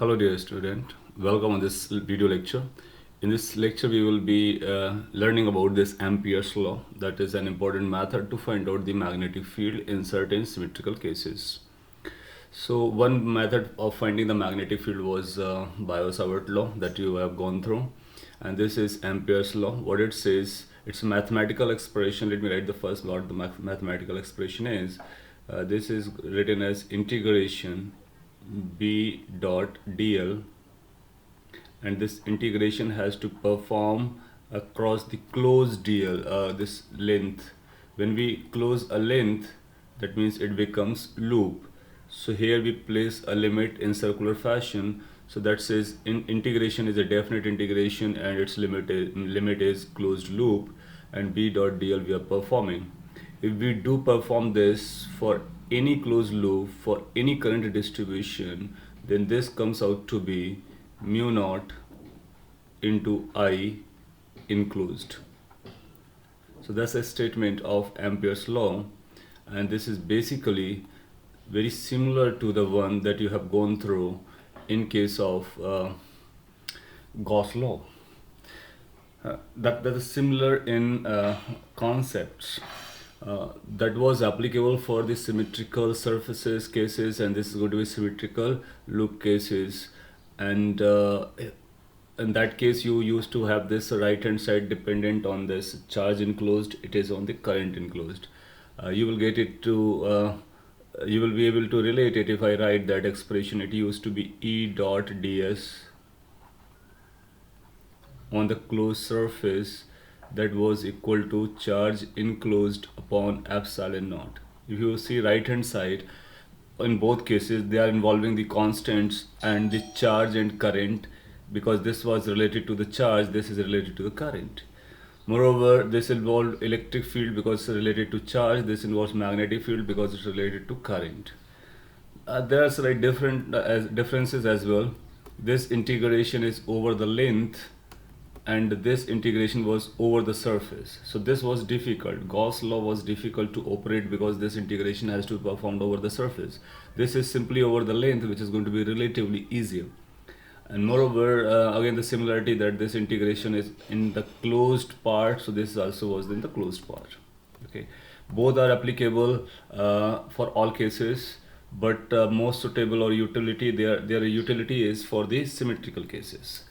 Hello dear student, welcome on this video lecture. In this lecture we will be learning about this Ampere's law, that is an important method to find out the magnetic field in certain symmetrical cases. So one method of finding the magnetic field was Biot-Savart law that you have gone through, and this is Ampere's law. What it says, it's a mathematical expression. Let me write the first what the mathematical expression is. This is written as integration b dot dl, and this integration has to perform across the closed dl, this length. When we close a length, that means it becomes loop. So here we place a limit in circular fashion, so that says integration is a definite integration and its limit is closed loop, and b dot dl we are performing. If we do perform this for any closed loop for any current distribution, then this comes out to be mu naught into I enclosed. So that's a statement of Ampere's law, and this is basically very similar to the one that you have gone through in case of Gauss law. That is similar in concepts. That was applicable for the symmetrical surfaces cases, and this is going to be symmetrical loop cases. And in that case you used to have this right hand side dependent on this charge enclosed, it is on the current enclosed. You will get it to you will be able to relate it if I write that expression. It used to be E dot ds on the closed surface that was equal to charge enclosed upon epsilon naught. If you see right hand side, in both cases they are involving the constants and the charge and current, because this was related to the charge, this is related to the current. Moreover, this involved electric field because it's related to charge, this involves magnetic field because it's related to current. There are slight differences as well. This integration is over the length and this integration was over the surface. So this was difficult. Gauss law was difficult to operate because this integration has to be performed over the surface. This is simply over the length, which is going to be relatively easier. And moreover, again the similarity that this integration is in the closed part, so this also was in the closed part. Okay, both are applicable for all cases, but most suitable or utility, their utility is for the symmetrical cases.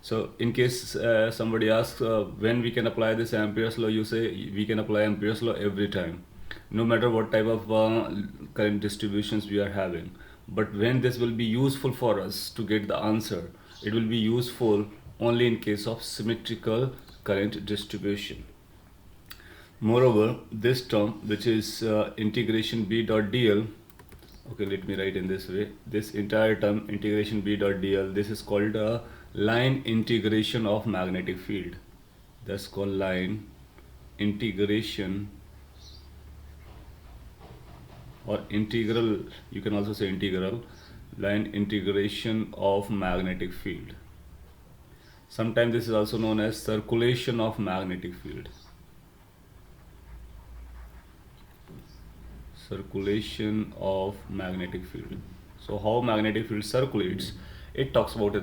So in case somebody asks when we can apply this Ampere's law, you say we can apply Ampere's law every time, no matter what type of current distributions we are having. But when this will be useful for us to get the answer, it will be useful only in case of symmetrical current distribution. Moreover, this term, which is integration b dot dl, okay, let me write in this way, this entire term integration b dot dl, this is called line integration of magnetic field. That's called line integration, or integral, you can also say integral, line integration of magnetic field. Sometimes this is also known as circulation of magnetic field. Circulation of magnetic field. So how magnetic field circulates, it talks about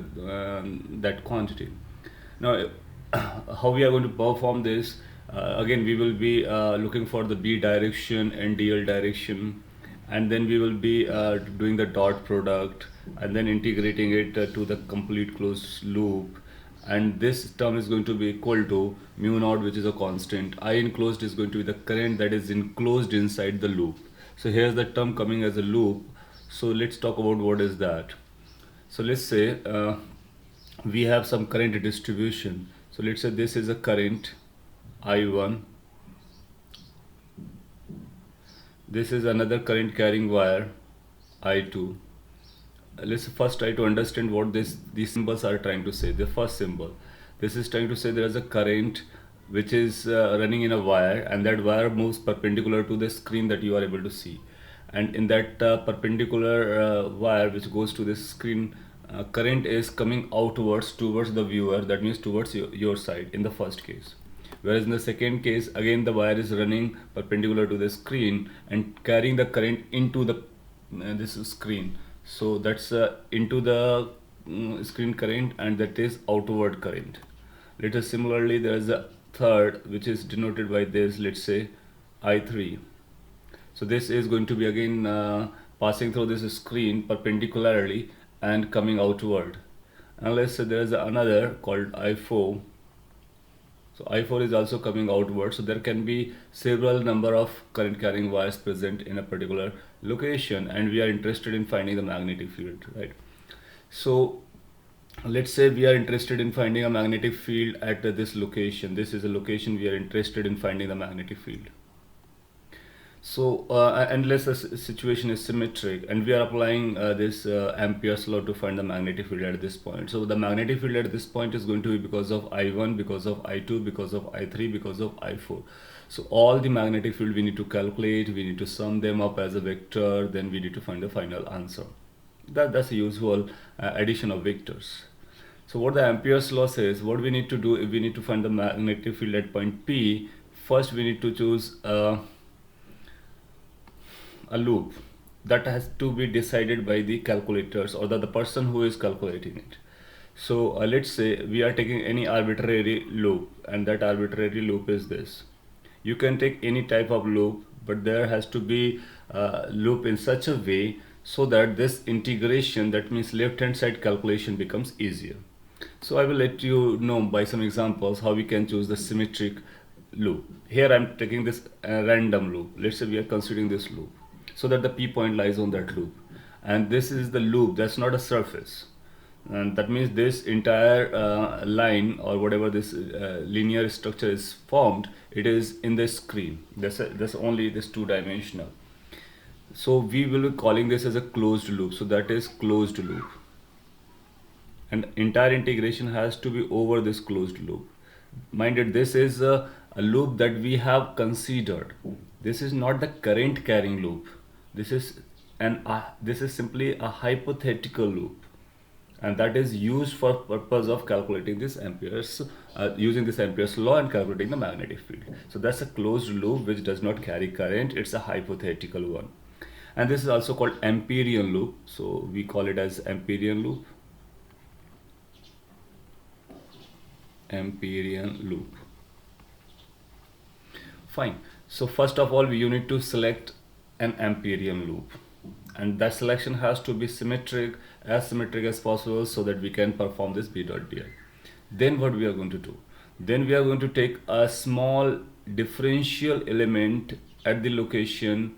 that quantity. Now how we are going to perform this, again we will be looking for the b direction and dl direction, and then we will be doing the dot product and then integrating it to the complete closed loop, and this term is going to be equal to mu naught, which is a constant. I enclosed is going to be the current that is enclosed inside the loop. So here's the term coming as a loop. So let's talk about what is that. So let's say we have some current distribution. So let's say this is a current I1, this is another current carrying wire I2. Let's first try to understand what these symbols are trying to say. The first symbol, this is trying to say there is a current which is running in a wire, and that wire moves perpendicular to the screen that you are able to see, and in that perpendicular wire which goes to this screen, current is coming outwards towards the viewer, that means towards your side in the first case. Whereas in the second case, again the wire is running perpendicular to the screen and carrying the current into the this screen. So that's into the screen current, and that is outward current. Let us similarly, there is a third which is denoted by this, let's say I3. So this is going to be again passing through this screen perpendicularly and coming outward. And let's say there is another called I4. So I4 is also coming outward. So there can be several number of current carrying wires present in a particular location, and we are interested in finding the magnetic field, right? So let's say we are interested in finding a magnetic field at this location. This is a location we are interested in finding the magnetic field. So unless the situation is symmetric, and we are applying this Ampere's law to find the magnetic field at this point. So the magnetic field at this point is going to be because of I1, because of I2, because of I3, because of I4. So all the magnetic field we need to calculate, we need to sum them up as a vector, then we need to find the final answer. That's a usual addition of vectors. So what the Ampere's law says, what we need to do if we need to find the magnetic field at point P, first we need to choose a loop that has to be decided by the calculators or the person who is calculating it. So let's say we are taking any arbitrary loop, and that arbitrary loop is this. You can take any type of loop, but there has to be a loop in such a way so that this integration, that means left hand side calculation, becomes easier. So I will let you know by some examples how we can choose the symmetric loop. Here I am taking this random loop. Let's say we are considering this loop so that the P point lies on that loop, and this is the loop, that's not a surface, and that means this entire line or whatever this linear structure is formed, it is in the screen. That's only this two-dimensional. So we will be calling this as a closed loop. So that is closed loop, and entire integration has to be over this closed loop. Mind it, this is a loop that we have considered. This is not the current carrying loop. This is simply a hypothetical loop, and that is used for purpose of calculating this Ampere's using this Ampere's law and calculating the magnetic field. So that's a closed loop which does not carry current. It's a hypothetical one, and this is also called Amperian loop. So we call it as Amperian loop. Amperian loop. Fine. So first of all, you need to select an Amperian loop, and that selection has to be symmetric as possible so that we can perform this B dot dl. Then what we are going to do? Then we are going to take a small differential element at the location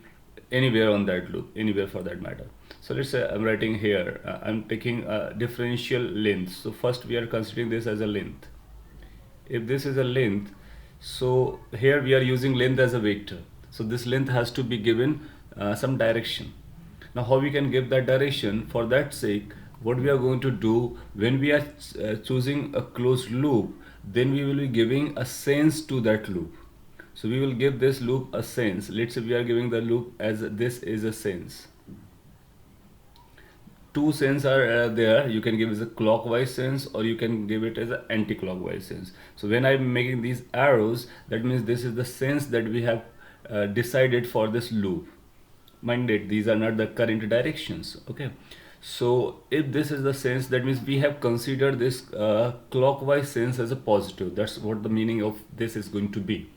anywhere on that loop, anywhere for that matter. So let's say I'm writing here, I'm taking a differential length. So first we are considering this as a length. If this is a length, so here we are using length as a vector. So this length has to be given some direction. Now how we can give that direction? For that sake, what we are going to do, when we are choosing a closed loop, then we will be giving a sense to that loop. So we will give this loop a sense. Let's say we are giving the loop as this is a sense. Two sense are there. You can give as a clockwise sense, or you can give it as an anti-clockwise sense. So when I'm making these arrows, that means this is the sense that we have decided for this loop. Mind it, these are not the current directions. Okay, so if this is the sense, that means we have considered this clockwise sense as a positive. That's what the meaning of this is going to be.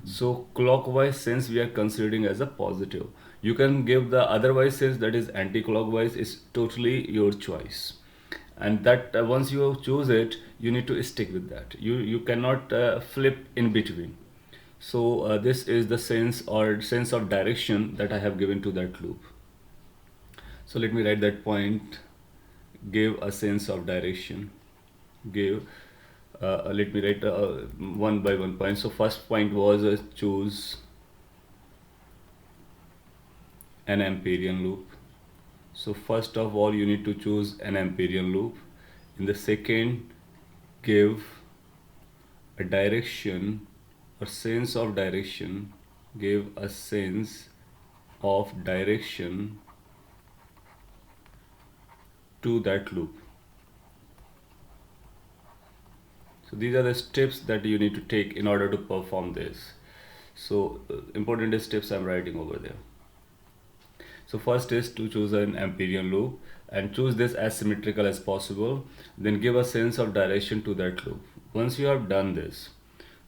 So clockwise sense we are considering as a positive. You can give the otherwise sense, that is anti-clockwise, is totally your choice. And that once you choose it, you need to stick with that. You cannot flip in between. So this is the sense or sense of direction that I have given to that loop. So let me write that point. Give a sense of direction. Give let me write one by one point. So first point was choose an Amperian loop. So first of all, you need to choose an Amperian loop. In the second, give a direction or sense of direction. Give a sense of direction to that loop. So these are the steps that you need to take in order to perform this. So important steps I'm writing over there. So first is to choose an Amperian loop and choose this as symmetrical as possible. Then give a sense of direction to that loop. Once you have done this,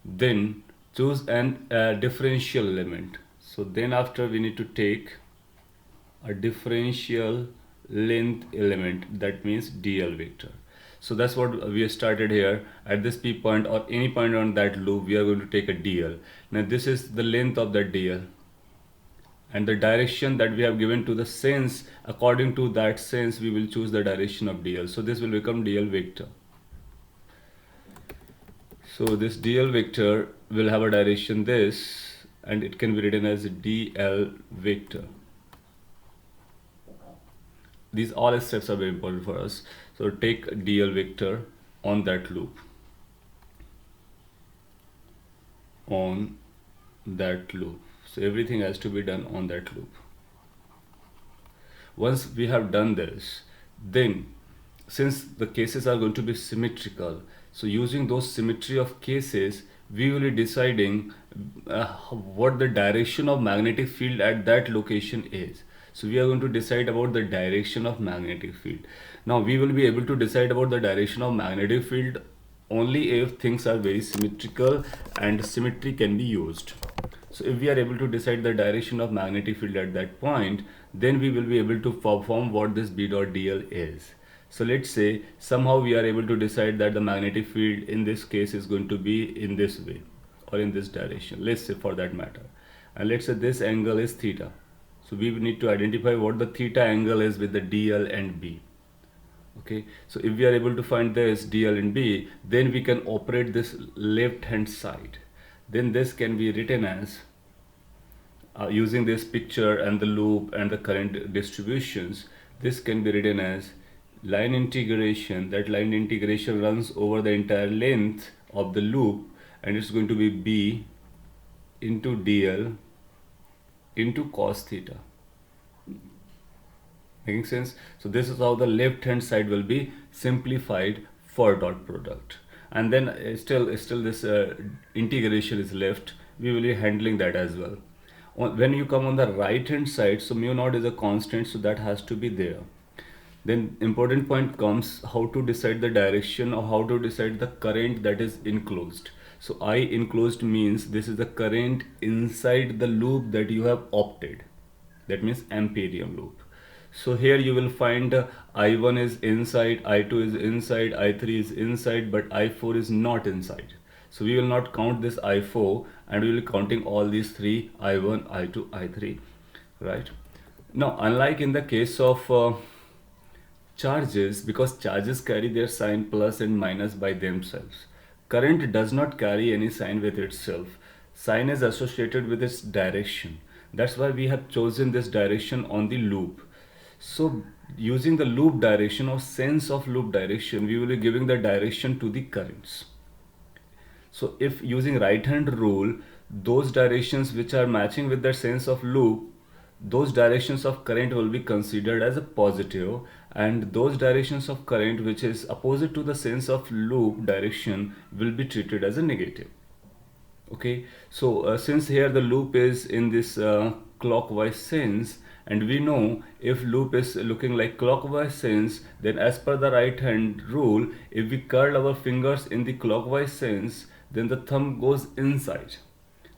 then choose an differential element. So then after we need to take a differential length element, that means dl vector. So that's what we have started here. At this p point or any point on that loop, we are going to take a dl. Now this is the length of that dl, and the direction that we have given to the sense, according to that sense we will choose the direction of dl. So this will become dl vector. So this dl vector will have a direction this, and it can be written as dl vector. These all steps are very important for us. So take dl vector on that loop, on that loop. So everything has to be done on that loop. Once we have done this, then since the cases are going to be symmetrical, so using those symmetry of cases, we will be deciding what the direction of magnetic field at that location is. So we are going to decide about the direction of magnetic field. Now we will be able to decide about the direction of magnetic field only if things are very symmetrical and symmetry can be used. So if we are able to decide the direction of magnetic field at that point, then we will be able to perform what this B dot dl is. So let's say somehow we are able to decide that the magnetic field in this case is going to be in this way or in this direction, let's say for that matter. And let's say this angle is theta. So we need to identify what the theta angle is with the dl and b. Okay, so if we are able to find this dl and b, then we can operate this left hand side. Then this can be written as using this picture and the loop and the current distributions, this can be written as line integration. That line integration runs over the entire length of the loop, and it's going to be b into dl into cos theta. Making sense? So this is how the left hand side will be simplified for dot product. And then still this integration is left. We will be handling that as well. When you come on the right hand side, so mu naught is a constant, so that has to be there. Then important point comes how to decide the direction or how to decide the current that is enclosed. So I enclosed means this is the current inside the loop that you have opted. That means Amperian loop. So here you will find I1 is inside, I2 is inside, I3 is inside, but I4 is not inside. So we will not count this I4 and we will be counting all these three, I1, I2, I3, right? Now, unlike in the case of charges, because charges carry their sign plus and minus by themselves, current does not carry any sign with itself. Sign is associated with its direction. That's why we have chosen this direction on the loop. So using the loop direction or sense of loop direction, we will be giving the direction to the currents. So if using right hand rule, those directions which are matching with the sense of loop, those directions of current will be considered as a positive, and those directions of current which is opposite to the sense of loop direction will be treated as a negative. Okay, so since here the loop is in this clockwise sense, and we know if loop is looking like clockwise sense, then as per the right hand rule, if we curl our fingers in the clockwise sense, then the thumb goes inside.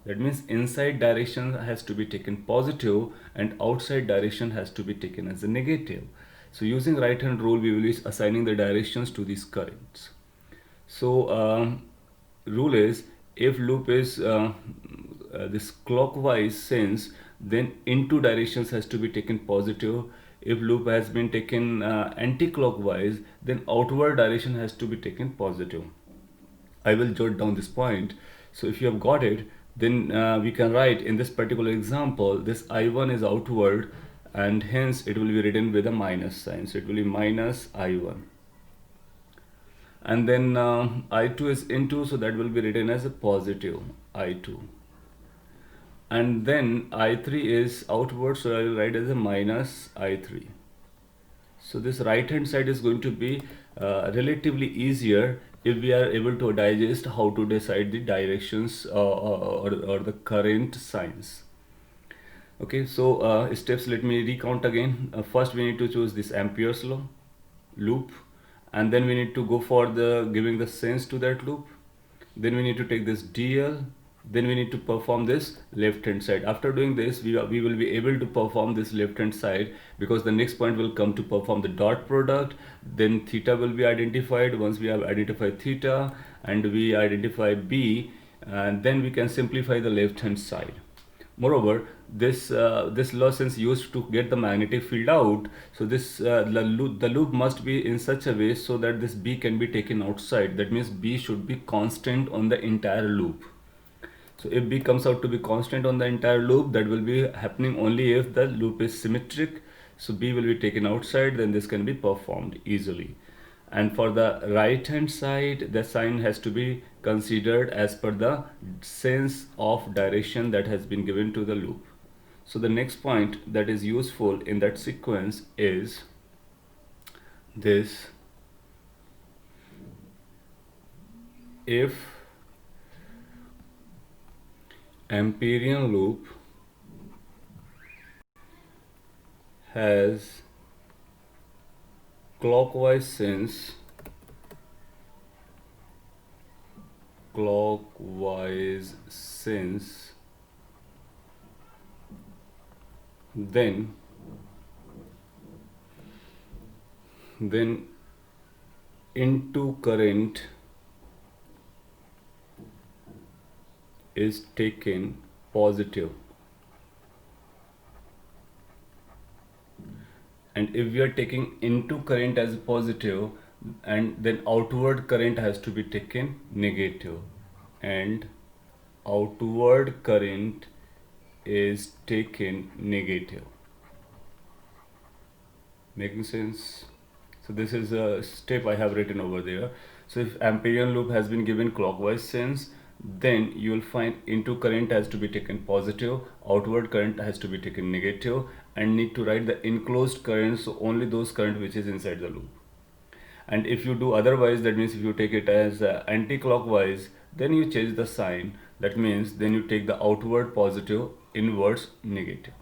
That means inside direction has to be taken positive and outside direction has to be taken as a negative. So using right hand rule, we will be assigning the directions to these currents. So rule is, if loop is this clockwise sense, then into directions has to be taken positive. If loop has been taken anti-clockwise, then outward direction has to be taken positive. I will jot down this point. So if you have got it, then we can write in this particular example, this I1 is outward and hence it will be written with a minus sign. So it will be minus I1. And then I2 is into, so that will be written as a positive I2. And then I3 is outward, so I will write as a minus I3. So this right hand side is going to be relatively easier if we are able to digest how to decide the directions or the current signs. Okay, so steps, let me recount again. First we need to choose this Ampere's law loop, and then we need to go for the giving the sense to that loop. Then we need to take this DL, then we need to perform this left hand side. After doing this, we will be able to perform this left hand side, because the next point will come to perform the dot product. Then theta will be identified. Once we have identified theta and we identify B, and then we can simplify the left hand side. Moreover, this law since used to get the magnetic field out, so this the loop must be in such a way so that this B can be taken outside. That means B should be constant on the entire loop. So if B comes out to be constant on the entire loop, that will be happening only if the loop is symmetric. So B will be taken outside, then this can be performed easily. And for the right hand side, the sign has to be considered as per the sense of direction that has been given to the loop. So the next point that is useful in that sequence is this: if Amperian loop has clockwise sense, then into current is taken positive, and if we are taking into current as positive, and then outward current has to be taken negative, and outward current is taken negative. Making sense? So this is a step I have written over there. So if Amperian loop has been given clockwise sense, then you will find into current has to be taken positive, outward current has to be taken negative, and need to write the enclosed current, so only those current which is inside the loop. And if you do otherwise, that means if you take it as anti-clockwise, then you change the sign. That means then you take the outward positive, inwards negative.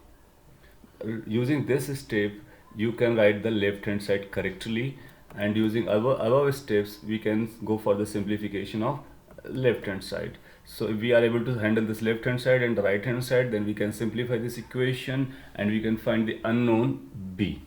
Using this step, you can write the left hand side correctly, and using above steps, we can go for the simplification of left hand side. So if we are able to handle this left hand side and the right hand side, then we can simplify this equation and we can find the unknown B,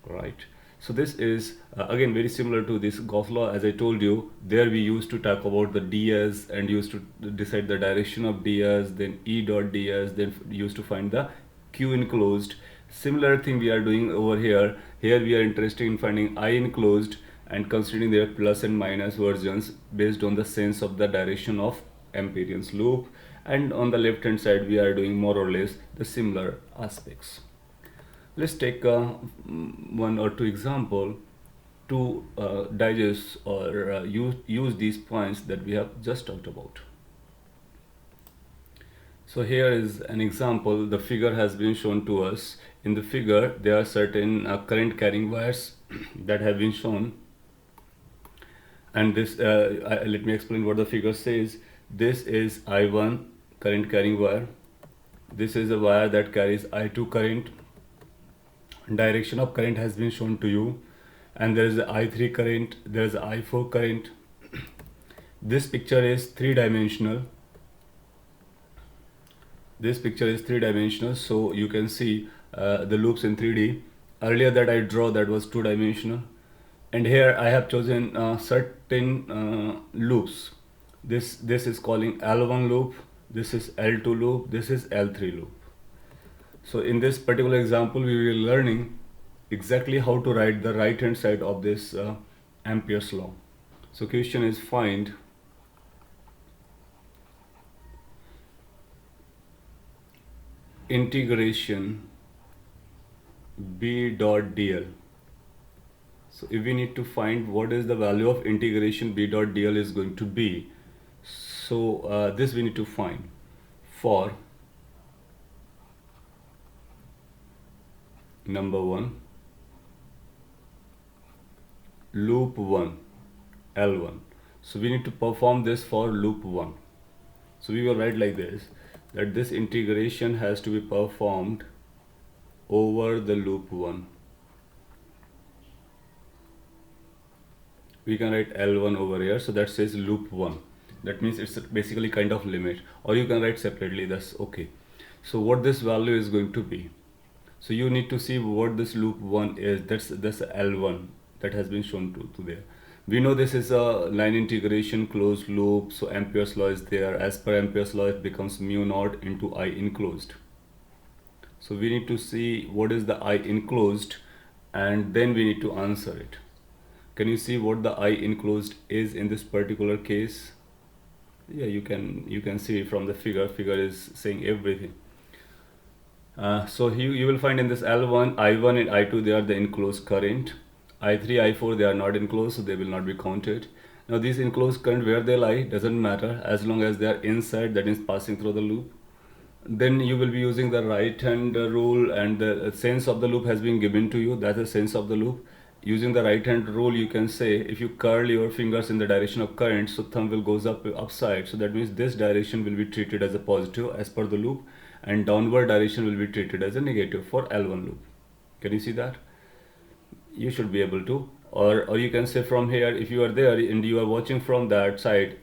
right? So this is again very similar to this Gauss law. As I told you, there we used to talk about the ds and used to decide the direction of ds, then E dot ds, then used to find the Q enclosed. Similar thing we are doing over here. Here we are interested in finding I enclosed and considering their plus and minus versions based on the sense of the direction of Amperian's loop. And on the left hand side, we are doing more or less the similar aspects. Let's take one or two example to digest or use these points that we have just talked about. So here is an example. The figure has been shown to us. In the figure, there are certain current carrying wires that have been shown. And this, let me explain what the figure says. This is I1 current carrying wire. This is a wire that carries I2 current. Direction of current has been shown to you, and there is a I3 current, there is a I4 current. This picture is three-dimensional. So you can see the loops in 3D. Earlier that I draw, that was two-dimensional, and here I have chosen certain loops. This is calling L1 loop, this is L2 loop, this is L3 loop. So in this particular example, we will be learning exactly how to write the right hand side of this Ampere's law. So question is, find integration B dot dl. So if we need to find what is the value of integration B dot dl is going to be, so this we need to find for number 1, loop 1, L1. So we need to perform this for loop 1. So we will write like this. that this integration has to be performed over the loop 1. We can write L1 over here, so that says loop 1. That means it's basically kind of limit, or you can write separately, that's okay. So what this value is going to be, so you need to see what this loop 1 is. That's L1 that has been shown to there. We know this is a line integration closed loop, so Ampere's law is there. As per Ampere's law, it becomes mu naught into I enclosed. So we need to see what is the I enclosed, and then we need to answer it. Can you see what the I enclosed is in this particular case? Yeah, you can see from the figure. Figure is saying everything. So you will find in this L1, I1 and I2, they are the enclosed current. I3, I4, they are not enclosed, so they will not be counted. Now these enclosed current, where they lie doesn't matter, as long as they are inside, that is passing through the loop. Then you will be using the right hand rule, and the sense of the loop has been given to you. That's the sense of the loop. Using the right hand rule, you can say if you curl your fingers in the direction of current, so thumb will goes upside. So that means this direction will be treated as a positive as per the loop, and downward direction will be treated as a negative for L1 loop. Can you see that? You should be able to, or you can say from here, if you are there and you are watching from that side,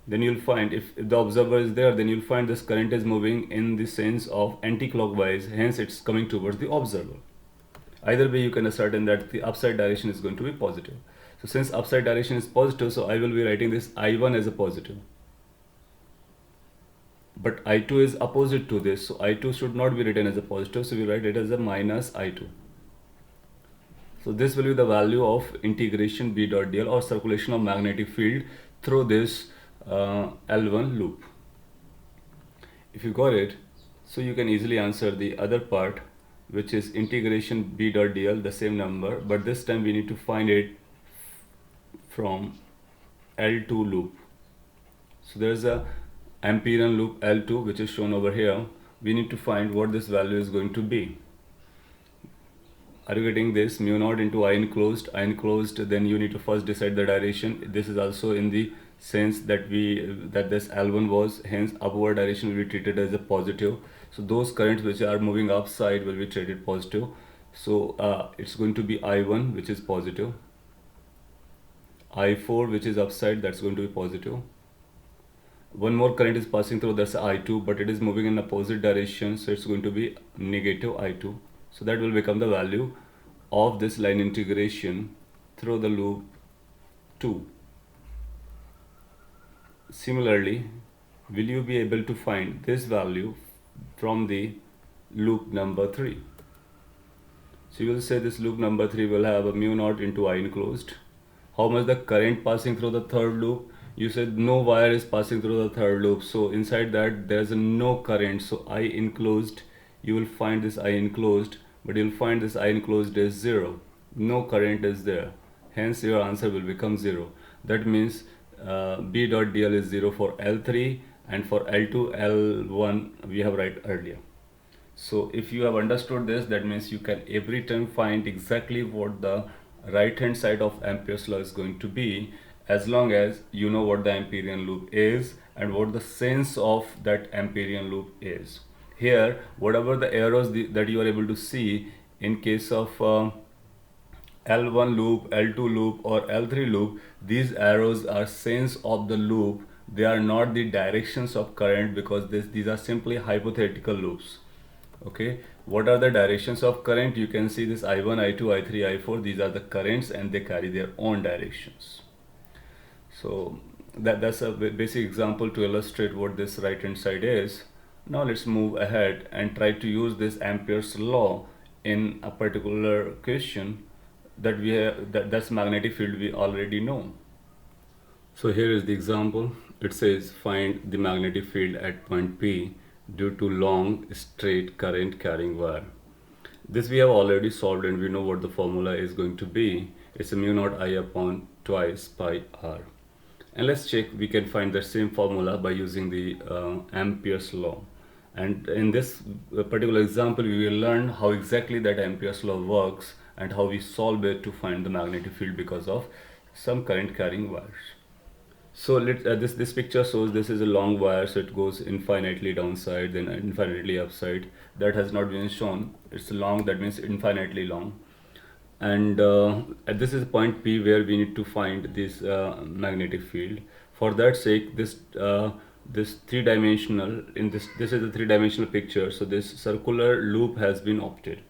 then you'll find if the observer is there, then you'll find this current is moving in the sense of anti-clockwise, hence it's coming towards the observer. Either way you can ascertain that the upside direction is going to be positive. So since upside direction is positive, so I will be writing this I1 as a positive, but I2 is opposite to this, so I2 should not be written as a positive, so we write it as a minus I2. So this will be the value of integration B dot dl, or circulation of magnetic field through this L1 loop. If you got it, so you can easily answer the other part, which is integration B dot dl, the same number, but this time we need to find it from L2 loop. So there's a Amperian loop L2 which is shown over here. We need to find what this value is going to be. Are you getting this? Mu naught into I enclosed, then you need to first decide the direction. This is also in the sense that this L1 was, hence upward direction will be treated as a positive. So those currents which are moving upside will be treated positive. So it's going to be I1, which is positive. I4, which is upside, that's going to be positive. One more current is passing through, that's I2, but it is moving in opposite direction, so it's going to be negative I2. So that will become the value of this line integration through the loop 2. Similarly, will you be able to find this value from the loop number 3? So you will say this loop number 3 will have a mu naught into I enclosed. How much the current passing through the third loop? You said no wire is passing through the third loop, so inside that there's no current, so I enclosed, you will find this I enclosed, but you'll find this I enclosed is 0. No current is there, hence your answer will become 0. That means B dot dl is 0 for L3, and for L2, L1 we have write earlier. So if you have understood this, that means you can every time find exactly what the right hand side of Ampere's law is going to be, as long as you know what the Amperian loop is and what the sense of that Amperian loop is. Here, whatever the arrows that you are able to see in case of L1 loop, L2 loop or L3 loop, these arrows are sense of the loop. They are not the directions of current, because these are simply hypothetical loops. Okay, what are the directions of current? You can see this I1, I2, I3, I4, these are the currents and they carry their own directions. So that's a basic example to illustrate what this right hand side is. Now let's move ahead and try to use this Ampere's law in a particular question that we have, that's magnetic field we already know. So here is the example. It says find the magnetic field at point P due to long straight current carrying wire. This we have already solved and we know what the formula is going to be. It's a mu naught I upon twice pi r. And let's check, we can find the same formula by using the Ampere's law. And in this particular example, we will learn how exactly that Ampere's law works and how we solve it to find the magnetic field because of some current carrying wires. So this picture shows this is a long wire, so it goes infinitely downside, then infinitely upside. That has not been shown. It's long, that means infinitely long. And this is point P where we need to find this magnetic field. For that sake, this three-dimensional, this is a three-dimensional picture. So this circular loop has been opted,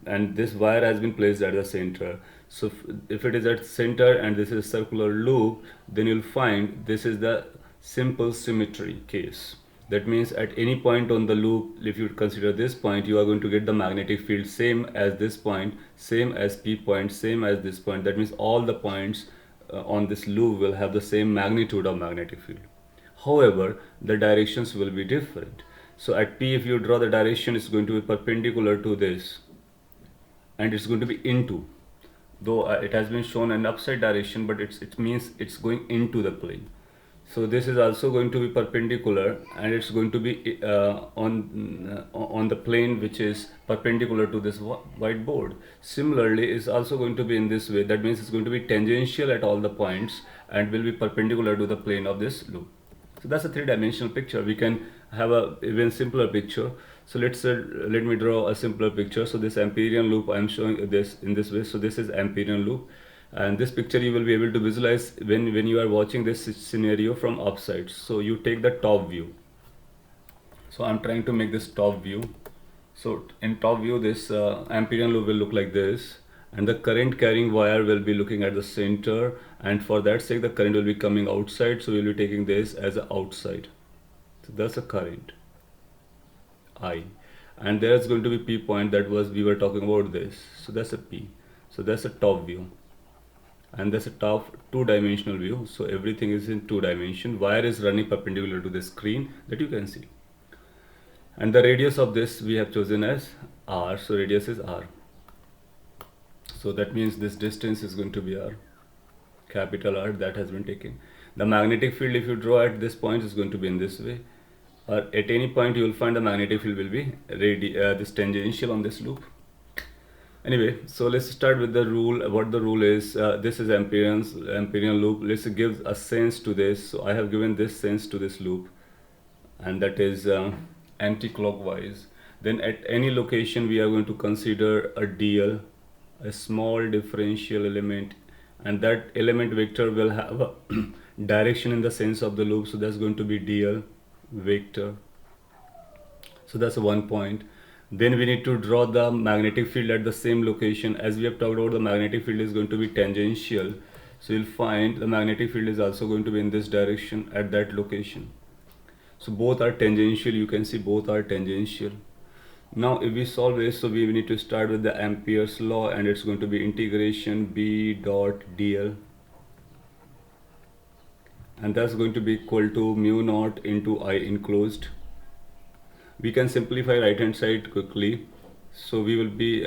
and this wire has been placed at the center. So if it is at center and this is a circular loop, then you'll find this is the simple symmetry case. That means at any point on the loop, if you consider this point, you are going to get the magnetic field same as this point, same as P point, same as this point. That means all the points on this loop will have the same magnitude of magnetic field. However, the directions will be different. So at P, if you draw the direction, it's going to be perpendicular to this, and it's going to be into, though it has been shown an upside direction, but it means it's going into the plane. So this is also going to be perpendicular, and it's going to be on the plane which is perpendicular to this whiteboard. Similarly, it's also going to be in this way. That means it's going to be tangential at all the points and will be perpendicular to the plane of this loop. So that's a three-dimensional picture. We can have a even simpler picture. So let me draw a simpler picture. So this Amperian loop, I'm showing this in this way. So this is Amperian loop, and this picture you will be able to visualize when you are watching this scenario from upside. So you take the top view. So I'm trying to make this top view. So in top view, this Amperian loop will look like this, and the current carrying wire will be looking at the center, and for that sake the current will be coming outside, so we'll be taking this as a outside. So that's a current I, and there's going to be P point, that was we were talking about this. So that's a P. So that's a top view, and that's a top two-dimensional view. So everything is in two dimension. Wire is running perpendicular to the screen that you can see, and the radius of this we have chosen as R. So radius is R. So that means this distance is going to be R, capital R, that has been taken. The magnetic field, if you draw at this point, is going to be in this way, or at any point you will find the magnetic field will be this tangential on this loop. Anyway, so let's start with the rule. What the rule is, this is Amperian loop. Let's give a sense to this. So I have given this sense to this loop, and that is anti-clockwise. Then at any location we are going to consider a DL, a small differential element, and that element vector will have a direction in the sense of the loop. So that's going to be DL vector. So that's one point. Then we need to draw the magnetic field at the same location. As we have talked about, the magnetic field is going to be tangential, so you'll find the magnetic field is also going to be in this direction at that location. So both are tangential, you can see both are tangential. Now if we solve this, so we need to start with the Ampere's law, and it's going to be integration B dot dl, and that's going to be equal to mu naught into I enclosed. We can simplify right hand side quickly, so we will be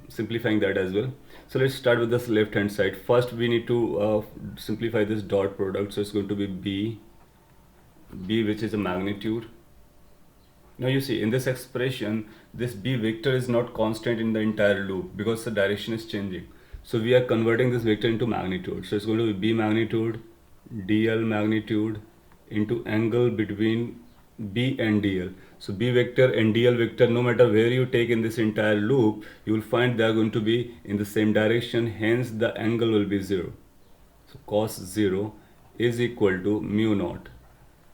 simplifying that as well. So let's start with this left hand side. First we need to simplify this dot product, so it's going to be B, which is a magnitude. Now you see in this expression, this B vector is not constant in the entire loop because the direction is changing. So we are converting this vector into magnitude. So it's going to be B magnitude, DL magnitude into angle between B and DL. So B vector and DL vector, no matter where you take in this entire loop, you will find they are going to be in the same direction, hence the angle will be 0. So cos 0 is equal to mu naught.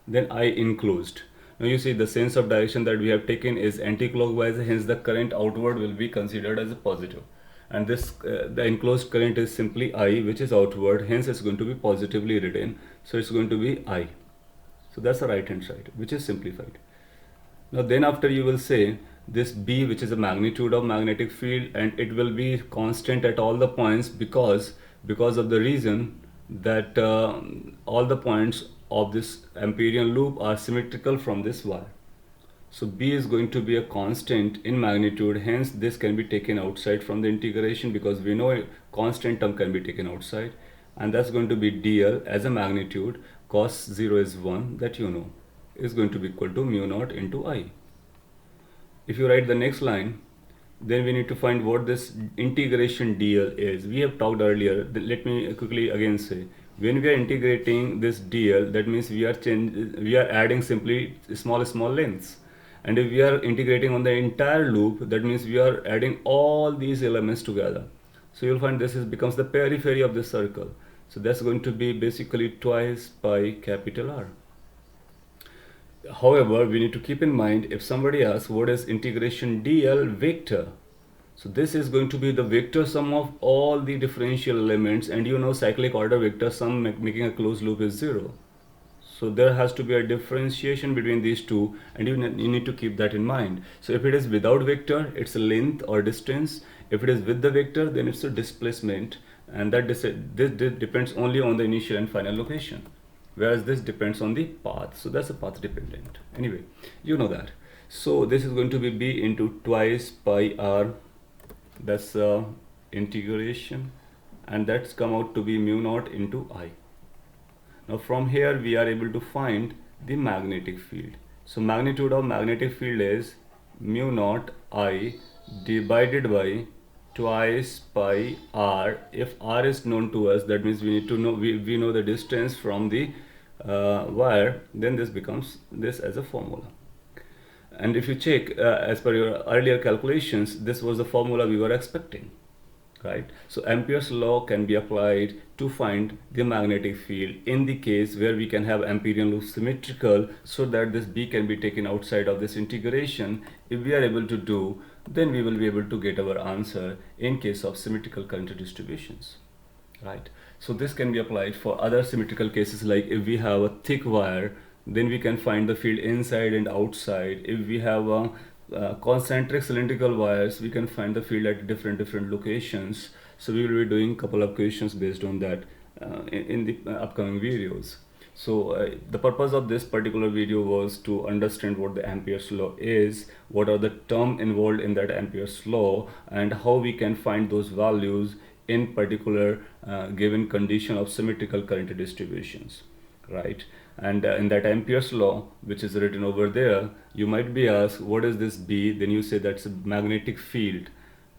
Then I enclosed. Now you see the sense of direction that we have taken is anti-clockwise, hence the current outward will be considered as a positive. And this the enclosed current is simply I, which is outward, hence it's going to be positively written. So it's going to be I. So that's the right hand side, which is simplified. Now then after you will say this B, which is a magnitude of magnetic field, and it will be constant at all the points because of the reason that all the points of this Amperian loop are symmetrical from this wire. So B is going to be a constant in magnitude, hence this can be taken outside from the integration because we know a constant term can be taken outside, and that's going to be DL as a magnitude. Cos 0 is 1, that you know, is going to be equal to mu naught into I. If you write the next line, then we need to find what this integration DL is. We have talked earlier, let me quickly again say, When we are integrating this dl, that means we are adding simply small lengths. And if we are integrating on the entire loop, that means we are adding all these elements together. So you'll find this becomes the periphery of the circle. So that's going to be basically twice pi capital R. However, we need to keep in mind, if somebody asks what is integration dl vector, so this is going to be the vector sum of all the differential elements, and you know cyclic order vector sum making a closed loop is 0. So there has to be a differentiation between these two, and you need to keep that in mind. So if it is without vector, it's a length or distance. If it is with the vector, then it's a displacement, and that this depends only on the initial and final location, whereas this depends on the path. So that's a path dependent. Anyway, you know that. So this is going to be b into twice pi r. That's integration, and that's come out to be mu naught into I. Now from here we are able to find the magnetic field. So magnitude of magnetic field is mu naught I divided by twice pi r. If r is known to us, that means we need to know, we know the distance from the wire, then this becomes this as a formula. And if you check as per your earlier calculations, this was the formula we were expecting, right? So Ampere's law can be applied to find the magnetic field in the case where we can have Amperian loop symmetrical, so that this B can be taken outside of this integration. If we are able to do, then we will be able to get our answer in case of symmetrical current distributions, right? So this can be applied for other symmetrical cases, like if we have a thick wire, then we can find the field inside and outside. If we have a concentric cylindrical wires, we can find the field at different locations. So we will be doing a couple of questions based on that in the upcoming videos. So the purpose of this particular video was to understand what the Ampere's law is, what are the terms involved in that Ampere's law, and how we can find those values in particular given condition of symmetrical current distributions, right? And in that Ampere's law, which is written over there, you might be asked, what is this B? Then you say that's a magnetic field.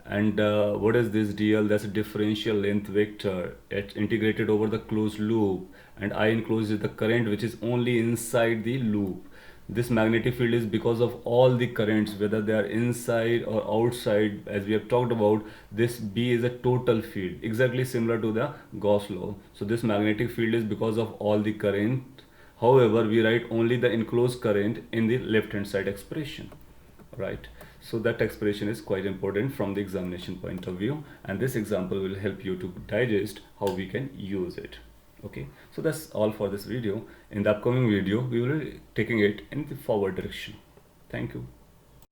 And what is this dl? That's a differential length vector. It's integrated over the closed loop, and I enclosed is the current which is only inside the loop. This magnetic field is because of all the currents, whether they are inside or outside. As we have talked about, this B is a total field, exactly similar to the Gauss law. So this magnetic field is because of all the current. However, we write only the enclosed current in the left hand side expression, right? So that expression is quite important from the examination point of view, and this example will help you to digest how we can use it. Okay, so that's all for this video. In the upcoming video, we will be taking it in the forward direction. Thank you.